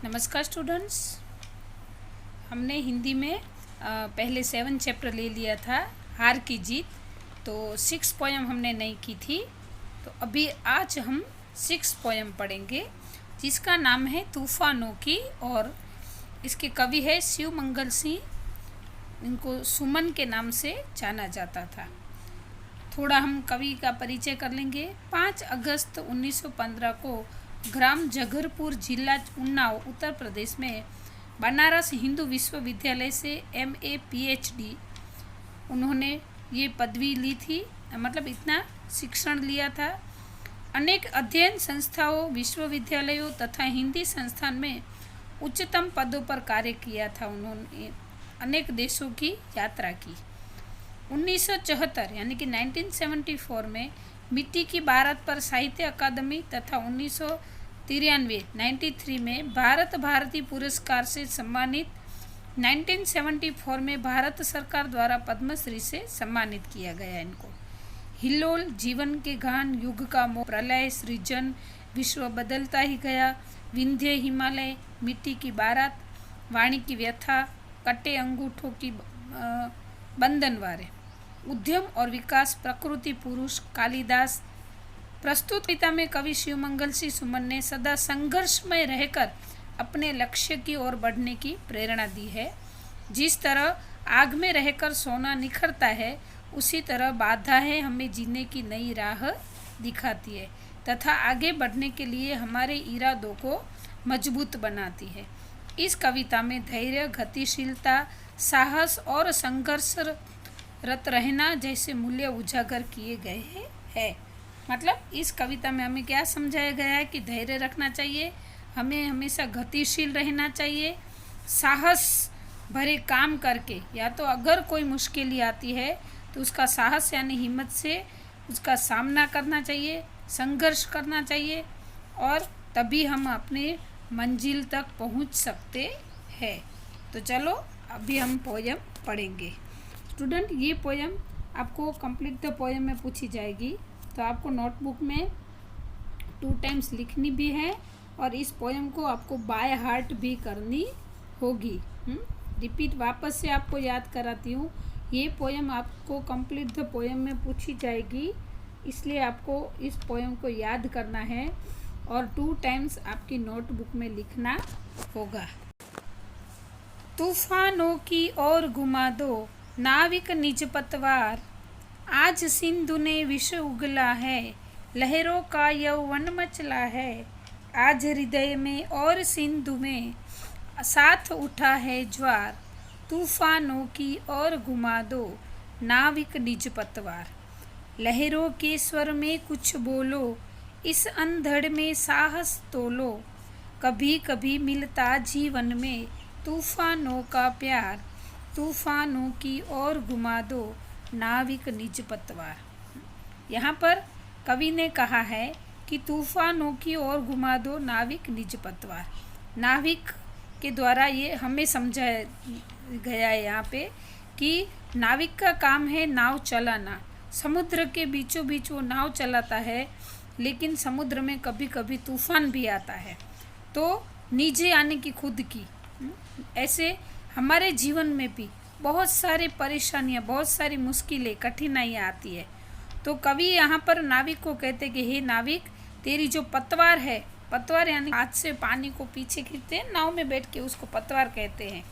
नमस्कार स्टूडेंट्स। हमने हिंदी में पहले 7 चैप्टर ले लिया था, हार की जीत। तो 6 पोयम हमने नहीं की थी। तो अभी आज हम 6 पोयम पढ़ेंगे जिसका नाम है तूफानों की। और इसके कवि है शिव मंगल सिंह। इनको सुमन के नाम से जाना जाता था। थोड़ा हम कवि का परिचय कर लेंगे। 5 अगस्त 1915 को ग्राम जगरपुर, जिला उन्नाव, उत्तर प्रदेश में बनारस हिंदू विश्वविद्यालय से MA PhD उन्होंने ये पदवी ली थी, मतलब इतना शिक्षण लिया था। अनेक अध्ययन संस्थाओं, विश्वविद्यालयों तथा हिंदी संस्थान में उच्चतम पदों पर कार्य किया था। उन्होंने अनेक देशों की यात्रा की। 1974 यानी कि 1974 में मिट्टी की बारात पर साहित्य अकादमी तथा 1993 में भारत भारती पुरस्कार से सम्मानित। 1974 में भारत सरकार द्वारा पद्मश्री से सम्मानित किया गया इनको। हिल्लोल, जीवन के गान, युग का मोह, प्रलय, सृजन, विश्व बदलता ही गया, विंध्य हिमालय, मिट्टी की बारात, वाणी की व्यथा, कटे अंगूठों की बंधनवारे, उद्यम और विकास, प्रकृति पुरुष, कालिदास। प्रस्तुत कविता में कवि शिव मंगल सिंह सुमन ने सदा संघर्षमय रहकर अपने लक्ष्य की ओर बढ़ने की प्रेरणा दी है। जिस तरह आग में रहकर सोना निखरता है, उसी तरह बाधाएं हमें जीने की नई राह दिखाती है तथा आगे बढ़ने के लिए हमारे इरादों को मजबूत बनाती है। इस कविता में धैर्य, गतिशीलता, साहस और संघर्षरत रहना जैसे मूल्य उजागर किए गए हैं। मतलब इस कविता में हमें क्या समझाया गया है कि धैर्य रखना चाहिए, हमें हमेशा गतिशील रहना चाहिए, साहस भरे काम करके, या तो अगर कोई मुश्किल आती है तो उसका साहस यानी हिम्मत से उसका सामना करना चाहिए, संघर्ष करना चाहिए, और तभी हम अपने मंजिल तक पहुंच सकते हैं। तो चलो अभी हम पोयम पढ़ेंगे। स्टूडेंट, ये पोयम आपको कंप्लीट द पोयम में पूछी जाएगी, तो आपको नोटबुक में 2 टाइम्स लिखनी भी है और इस पोयम को आपको बाय हार्ट भी करनी होगी। रिपीट वापस से आपको याद कराती हूँ, ये पोयम आपको कंप्लीट द पोयम में पूछी जाएगी, इसलिए आपको इस पोयम को याद करना है और 2 टाइम्स आपकी नोटबुक में लिखना होगा। तूफानों की ओर घुमा दो नाविक निज पतवार, आज सिंधु ने विष उगला है, लहरों का यौवन मचला है, आज हृदय में और सिंधु में साथ उठा है ज्वार, तूफानों की ओर घुमा दो नाविक निज पतवार, लहरों के स्वर में कुछ बोलो, इस अंधड़ में साहस तोलो, कभी कभी मिलता जीवन में तूफानों का प्यार, तूफानों की ओर घुमा दो नाविक निज पतवार। यहाँ पर कवि ने कहा है कि तूफानों की ओर घुमा दो नाविक निज पतवार। नाविक के द्वारा ये हमें समझाया गया है यहाँ पे कि नाविक का काम है नाव चलाना। समुद्र के बीचों बीच वो नाव चलाता है, लेकिन समुद्र में कभी कभी तूफान भी आता है। तो नीचे आने की खुद की, ऐसे हमारे जीवन में भी बहुत सारी परेशानियाँ, बहुत सारी मुश्किलें, कठिनाइयाँ आती है। तो कवि यहाँ पर नाविक को कहते कि हे नाविक, तेरी जो पतवार है, पतवार यानी हाथ से पानी को पीछे खींचते हैं, नाव में बैठ के उसको पतवार कहते हैं।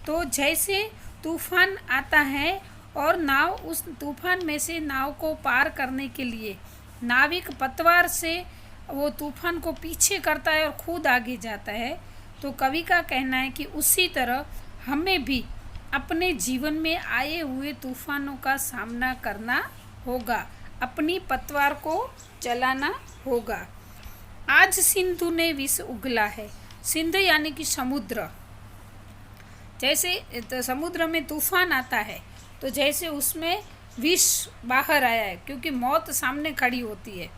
तो जैसे तूफान आता है और नाव उस तूफान में से नाव को पार करने के लिए नाविक पतवार से वो तूफान को पीछे करता है और खुद आगे जाता है। तो कवि का कहना है कि उसी तरह हमें भी अपने जीवन में आए हुए तूफानों का सामना करना होगा, अपनी पतवार को चलाना होगा। आज सिंधु ने विष उगला है। सिंधु यानी कि समुद्र। जैसे तो समुद्र में तूफान आता है तो जैसे उसमें विष बाहर आया है, क्योंकि मौत सामने खड़ी होती है,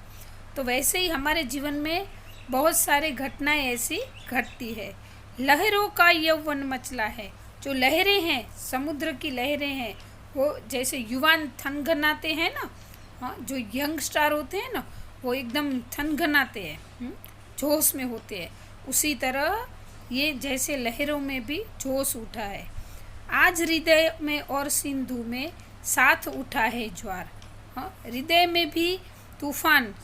तो वैसे ही हमारे जीवन में बहुत सारे घटनाएं ऐसी घटती है। लहरों का यौवन मचला है। जो लहरें हैं, समुद्र की लहरें हैं, वो जैसे युवान थनगनाते हैं ना, हाँ, जो यंग स्टार होते हैं ना, वो एकदम थनगनाते हैं, जोश में होते हैं। उसी तरह ये जैसे लहरों में भी जोश उठा है। आज हृदय में और सिंधु में साथ उठा है ज्वार। हाँ, हृदय में भी तूफान,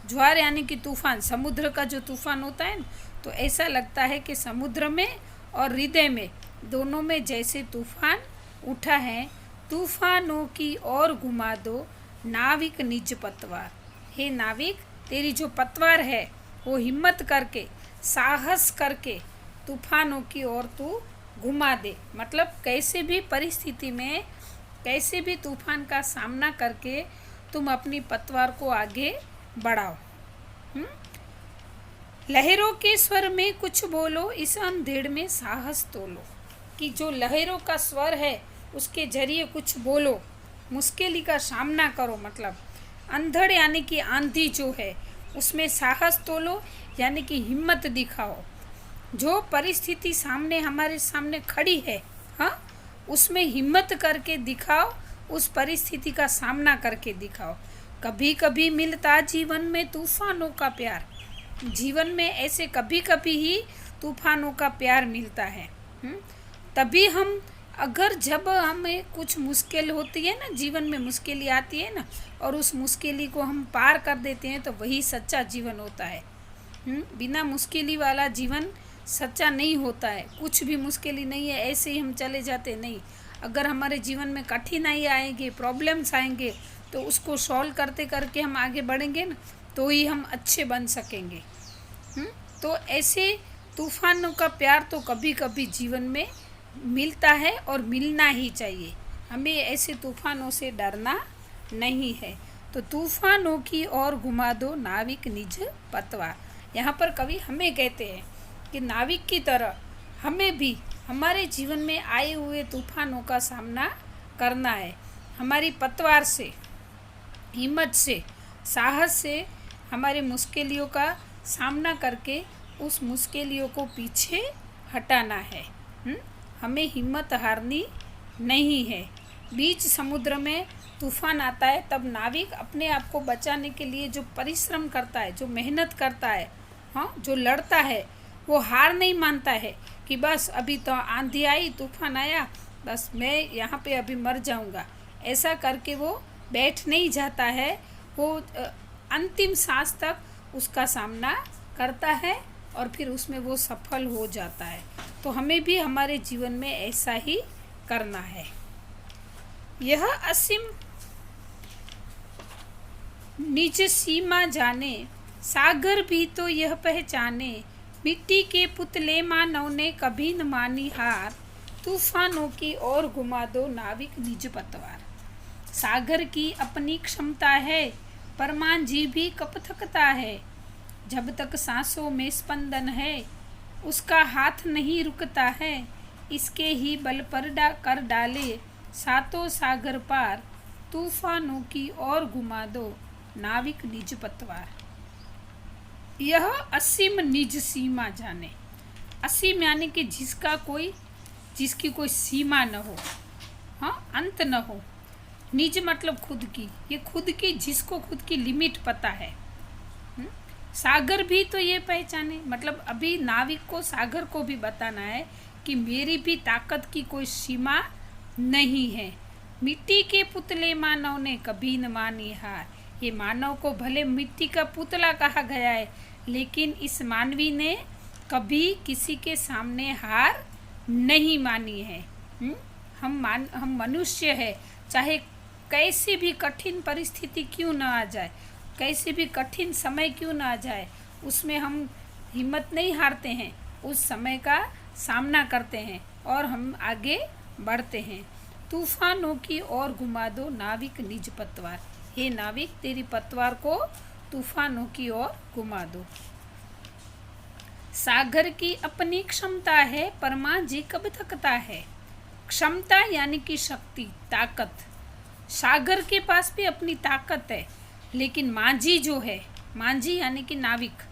ज्वार यानी कि तूफान, समुद्र का जो तूफान होता है ना, तो ऐसा लगता है कि समुद्र में और हृदय में दोनों में जैसे तूफान उठा है। तूफानों की ओर घुमा दो नाविक निज पतवार। हे नाविक, तेरी जो पतवार है वो हिम्मत करके, साहस करके तूफानों की ओर तू घुमा दे। मतलब कैसे भी परिस्थिति में, कैसे भी तूफान का सामना करके तुम अपनी पतवार को आगे बढ़ाओ। लहरों के स्वर में कुछ बोलो, इस अंधेड़ में साहस तोलो। कि जो लहरों का स्वर है उसके जरिए कुछ बोलो, मुश्किल का सामना करो। मतलब अंधड़ यानी कि आंधी जो है उसमें साहस तोलो, यानी कि हिम्मत दिखाओ। जो परिस्थिति सामने हमारे सामने खड़ी है, हाँ, उसमें हिम्मत करके दिखाओ, उस परिस्थिति का सामना करके दिखाओ। कभी कभी मिलता जीवन में तूफानों का प्यार। जीवन में ऐसे कभी कभी ही तूफानों का प्यार मिलता है। तभी हम, अगर जब हमें कुछ मुश्किल होती है ना, जीवन में मुश्किलें आती है ना, और उस मुश्किल को हम पार कर देते हैं, तो वही सच्चा जीवन होता है। बिना मुश्किल वाला जीवन सच्चा नहीं होता है। कुछ भी मुश्किल नहीं है, ऐसे ही हम चले जाते नहीं। अगर हमारे जीवन में कठिनाई आएंगे, प्रॉब्लम्स आएंगे, तो उसको सॉल्व करते करके हम आगे बढ़ेंगे ना, तो ही हम अच्छे बन सकेंगे। तो ऐसे तूफानों का प्यार तो कभी कभी जीवन में मिलता है और मिलना ही चाहिए। हमें ऐसे तूफानों से डरना नहीं है। तो तूफानों की ओर घुमा दो नाविक निज पतवार। यहाँ पर कवि हमें कहते हैं कि नाविक की तरह हमें भी हमारे जीवन में आए हुए तूफानों का सामना करना है। हमारी पतवार से, हिम्मत से, साहस से हमारी मुश्किलों का सामना करके उस मुश्किलों को पीछे हटाना है। हमें हिम्मत हारनी नहीं है। बीच समुद्र में तूफान आता है, तब नाविक अपने आप को बचाने के लिए जो परिश्रम करता है, जो मेहनत करता है, हाँ, जो लड़ता है, वो हार नहीं मानता है कि बस अभी तो आंधी आई, तूफान आया, बस मैं यहाँ पे अभी मर जाऊँगा। ऐसा करके वो बैठ नहीं जाता है। वो अंतिम सांस तक उसका सामना करता है और फिर उसमें वो सफल हो जाता है। तो हमें भी हमारे जीवन में ऐसा ही करना है। यह असीम निज सीमा जाने, सागर भी तो यह पहचाने। मिट्टी के पुतले मानव ने कभी न मानी हार। तूफानों की ओर घुमा दो नाविक निज पतवार। सागर की अपनी क्षमता है, परमान जी भी कब थकता है। जब तक सांसों में स्पंदन है, उसका हाथ नहीं रुकता है। इसके ही बल पर कर डाले सातों सागर पार। तूफानों की ओर घुमा दो नाविक निज पतवार। यह असीम निज सीमा जाने। असीम यानी कि जिसकी कोई सीमा न हो, हाँ, अंत न हो। निज मतलब खुद की, ये खुद की, जिसको खुद की लिमिट पता है। सागर भी तो ये पहचाने, मतलब अभी नाविक को, सागर को भी बताना है कि मेरी भी ताकत की कोई सीमा नहीं है। मिट्टी के पुतले मानव ने कभी न मानी हार। ये मानव को भले मिट्टी का पुतला कहा गया है, लेकिन इस मानवी ने कभी किसी के सामने हार नहीं मानी है। हम मनुष्य है, चाहे कैसी भी कठिन परिस्थिति क्यों ना आ जाए, कैसे भी कठिन समय क्यों ना आ जाए, उसमें हम हिम्मत नहीं हारते हैं, उस समय का सामना करते हैं और हम आगे बढ़ते हैं। तूफानों की ओर घुमा दो नाविक निज पतवार। हे नाविक, तेरी पतवार को तूफानों की ओर घुमा दो। सागर की अपनी क्षमता है, परमा जी कब थकता है। क्षमता यानी कि शक्ति, ताकत। सागर के पास भी अपनी ताकत है, लेकिन माझी जो है, माझी यानी कि नाविक,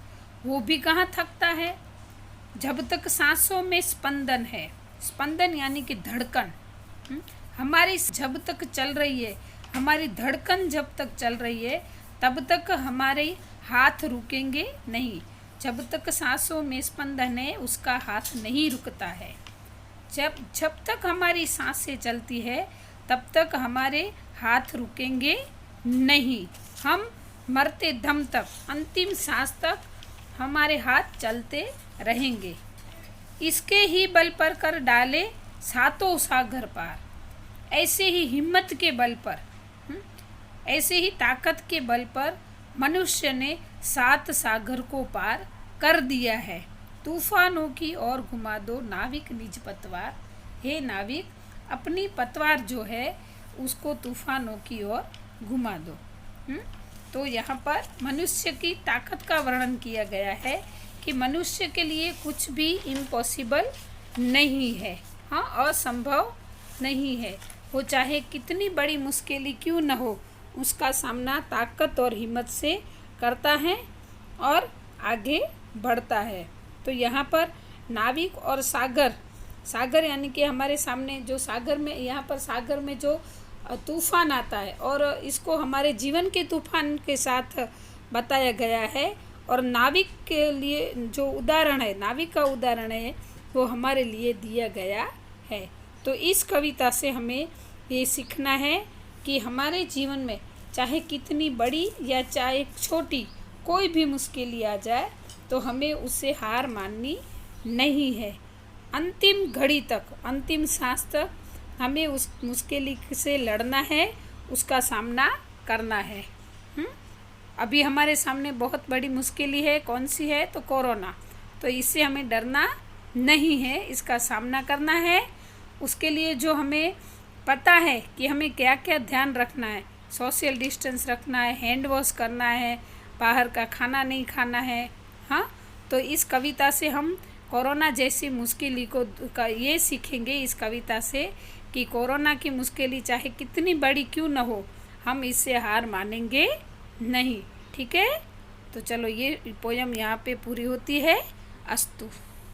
वो भी कहाँ थकता है। जब तक सांसों में स्पंदन है, स्पंदन यानी कि धड़कन, हमारी जब तक चल रही है, हमारी धड़कन जब तक चल रही है, तब तक हमारे हाथ रुकेंगे नहीं। जब तक सांसों में स्पंदन है उसका हाथ नहीं रुकता है। जब तक हमारी सांसें चलती है तब तक हमारे हाथ रुकेंगे नहीं। हम मरते दम तक, अंतिम सांस तक हमारे हाथ चलते रहेंगे। इसके ही बल पर कर डाले सातों सागर पार। ऐसे ही हिम्मत के बल पर, ऐसे ही ताकत के बल पर मनुष्य ने 7 सागर को पार कर दिया है। तूफानों की ओर घुमा दो नाविक निज पतवार। हे नाविक, अपनी पतवार जो है उसको तूफानों की ओर घुमा दो। तो यहाँ पर मनुष्य की ताकत का वर्णन किया गया है कि मनुष्य के लिए कुछ भी इम्पॉसिबल नहीं है, हाँ, असंभव नहीं है। वो चाहे कितनी बड़ी मुश्किल क्यों न हो, उसका सामना ताकत और हिम्मत से करता है और आगे बढ़ता है। तो यहाँ पर नाविक और सागर, सागर यानी कि हमारे सामने जो सागर में, यहाँ पर सागर में जो तूफान आता है और इसको हमारे जीवन के तूफान के साथ बताया गया है। और नाविक के लिए जो उदाहरण है, नाविक का उदाहरण है, वो हमारे लिए दिया गया है। तो इस कविता से हमें ये सीखना है कि हमारे जीवन में चाहे कितनी बड़ी या चाहे छोटी कोई भी मुश्किल आ जाए तो हमें उससे हार माननी नहीं है। अंतिम घड़ी तक, अंतिम सांस तक हमें उस मुश्किल से लड़ना है, उसका सामना करना है। अभी हमारे सामने बहुत बड़ी मुश्किल है, कौन सी है? तो कोरोना। तो इससे हमें डरना नहीं है, इसका सामना करना है। उसके लिए जो हमें पता है कि हमें क्या क्या ध्यान रखना है, सोशल डिस्टेंस रखना है, हैंड वॉश करना है, बाहर का खाना नहीं खाना है, हाँ। तो इस कविता से हम कोरोना जैसी मुश्किल को ये सीखेंगे इस कविता से कि कोरोना की मुश्किल चाहे कितनी बड़ी क्यों न हो, हम इससे हार मानेंगे नहीं। ठीक है, तो चलो ये पोयम यहाँ पे पूरी होती है। अस्तु।